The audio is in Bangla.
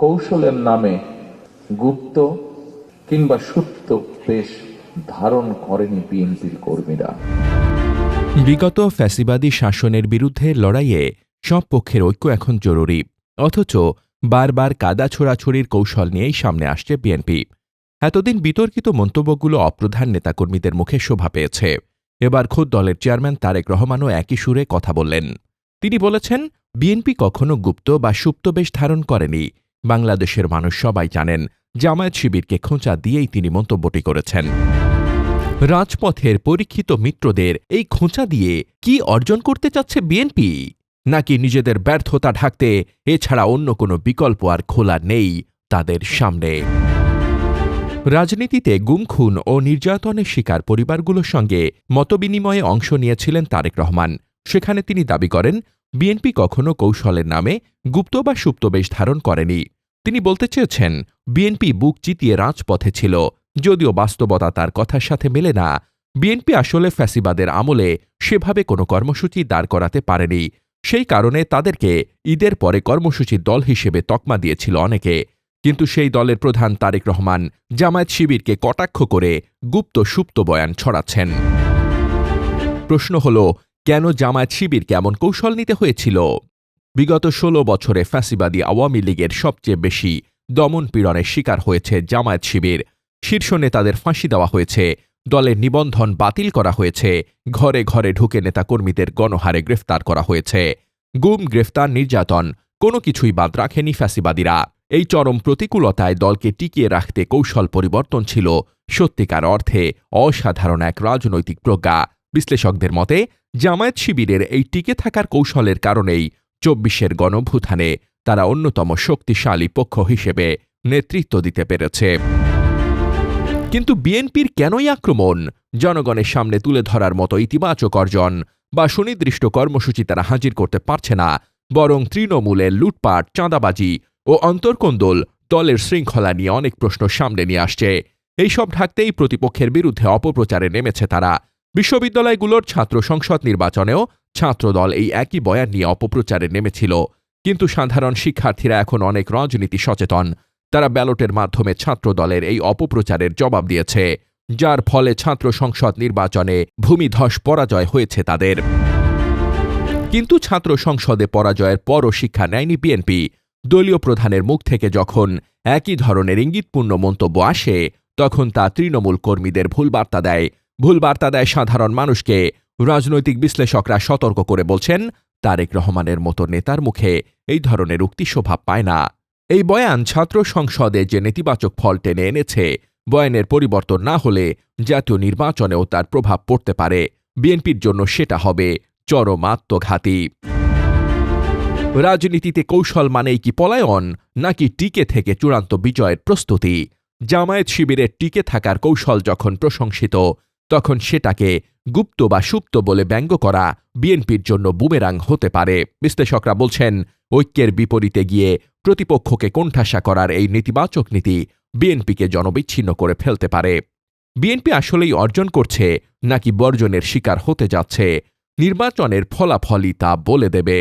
কৌশলের নামে গুপ্ত কিংবা সুপ্ত বেশ ধারণ করেনি বিএনপির কর্মীরা। বিগত ফ্যাসিবাদী শাসনের বিরুদ্ধে লড়াইয়ে সব পক্ষের ঐক্য এখন জরুরি, অথচ বারবার কাদা ছোড়াছড়ির কৌশল নিয়েই সামনে আসছে বিএনপি। এতদিন বিতর্কিত মন্তব্যগুলো অপ্রধান নেতাকর্মীদের মুখে শোভা পেয়েছে। এবার খোদ দলের চেয়ারম্যান তারেক রহমানও একই সুরে কথা বললেন। তিনি বলেছেন, বিএনপি কখনো গুপ্ত বা সুপ্ত বেশ ধারণ করেনি। বাংলাদেশের মানুষ সবাই জানেন, জামায়াত শিবিরকে খোঁচা দিয়েই তিনি মন্তব্যটি করেছেন। রাজপথের পরীক্ষিত মিত্রদের এই খোঁচা দিয়ে কি অর্জন করতে চাচ্ছে বিএনপি? নাকি নিজেদের ব্যর্থতা ঢাকতে এছাড়া অন্য কোনো বিকল্প আর খোলা নেই তাদের সামনে? রাজনীতিতে গুম, খুন ও নির্যাতনের শিকার পরিবারগুলোর সঙ্গে মতবিনিময়ে অংশ নিয়েছিলেন তারেক রহমান। সেখানে তিনি দাবি করেন, বিএনপি কখনো কৌশলের নামে গুপ্ত বা সুপ্ত বেশ ধারণ করেনি। তিনি বলতে চেয়েছেন, বিএনপি বুক চিতিয়ে রাজপথে ছিল, যদিও বাস্তবতা তার কথার সাথে মেলে না। বিএনপি আসলে ফ্যাসিবাদের আমলে সেভাবে কোনো কর্মসূচি দাঁড় করাতে পারেনি। সেই কারণে তাদেরকে ঈদের পরে কর্মসূচির দল হিসেবে তকমা দিয়েছিল অনেকে। কিন্তু সেই দলের প্রধান তারেক রহমান জামায়াত শিবিরকে কটাক্ষ করে গুপ্ত সুপ্ত বয়ান ছড়াচ্ছেন। প্রশ্ন হল, কেন জামায়াত শিবিরকে এমন কৌশল নিতে হয়েছিল? বিগত ১৬ বছরে ফ্যাসিবাদী আওয়ামী লীগের সবচেয়ে বেশি দমন পীড়নের শিকার হয়েছে জামায়াত শিবির। শীর্ষ নেতাদের ফাঁসি দেওয়া হয়েছে, দলের নিবন্ধন বাতিল করা হয়েছে, ঘরে ঘরে ঢুকে নেতাকর্মীদের গণহারে গ্রেফতার করা হয়েছে। গুম, গ্রেফতার, নির্যাতন কোনো কিছুই বাদ রাখেনি ফ্যাসিবাদীরা। এই চরম প্রতিকূলতায় দলকে টিকিয়ে রাখতে কৌশল পরিবর্তন ছিল সত্যিকার অর্থে অসাধারণ এক রাজনৈতিক প্রজ্ঞা। বিশ্লেষকদের মতে, জামায়াত শিবিরের এই টিকে থাকার কৌশলের কারণেই ২৪-এর গণঅভ্যুত্থানে তারা অন্যতম শক্তিশালী পক্ষ হিসেবে নেতৃত্ব দিতে পেরেছে। কিন্তু বিএনপির কেনই আক্রমণ? জনগণের সামনে তুলে ধরার মতো ইতিবাচক অর্জন বা সুনির্দিষ্ট কর্মসূচি তারা হাজির করতে পারছে না, বরং তৃণমূলে লুটপাট, চাঁদাবাজি ও অন্তর্কোন্দল দলের শৃঙ্খলা নিয়ে অনেক প্রশ্ন সামনে নিয়ে আসছে। এইসব ঢাকতেই প্রতিপক্ষের বিরুদ্ধে অপপ্রচারে নেমেছে তারা। বিশ্ববিদ্যালয়গুলোর ছাত্র সংসদ নির্বাচনেও ছাত্রদল এই একই বয়ান নিয়ে অপপ্রচারে নেমেছিল। কিন্তু সাধারণ শিক্ষার্থীরা এখন অনেক রাজনীতি সচেতন। তারা ব্যালটের মাধ্যমে ছাত্রদলের এই অপপ্রচারের জবাব দিয়েছে, যার ফলে ছাত্র সংসদ নির্বাচনে ভূমিধস পরাজয় হয়েছে তাদের। কিন্তু ছাত্র সংসদে পরাজয়ের পরও শিক্ষা নেয়নি বিএনপি। দলীয় প্রধানের মুখ থেকে যখন একই ধরনের ইঙ্গিতপূর্ণ মন্তব্য আসে, তখন তা তৃণমূল কর্মীদের ভুল বার্তা দেয় সাধারণ মানুষকে। রাজনৈতিক বিশ্লেষকরা সতর্ক করে বলছেন, তারেক রহমানের মতো নেতার মুখে এই ধরনের উক্তি শোভা পায় না। এই বয়ান ছাত্র সংসদে যে নেতিবাচক ফল টেনে এনেছে, বয়ানের পরিবর্তন না হলে জাতীয় নির্বাচনেও তার প্রভাব পড়তে পারে। বিএনপির জন্য সেটা হবে চরম আত্মঘাতী। রাজনীতিতে কৌশল মানেই কি পলায়ন, নাকি টিকে থেকে চূড়ান্ত বিজয়ের প্রস্তুতি? জামায়াত শিবিরের টিকে থাকার কৌশল যখন প্রশংসিত, তখন সেটাকে গুপ্ত বা সুপ্ত বলে ব্যঙ্গ করা বিএনপির জন্য বুমেরাং হতে পারে। বিশ্লেষকরা বলছেন, ঐক্যের বিপরীতে গিয়ে প্রতিপক্ষকে কোণঠাসা করার এই নেতিবাচক নীতি বিএনপিকে জনবিচ্ছিন্ন করে ফেলতে পারে। বিএনপি আসলেই অর্জন করছে নাকি বর্জনের শিকার হতে যাচ্ছে? নির্বাচনের ফলাফলই তা বলে দেবে।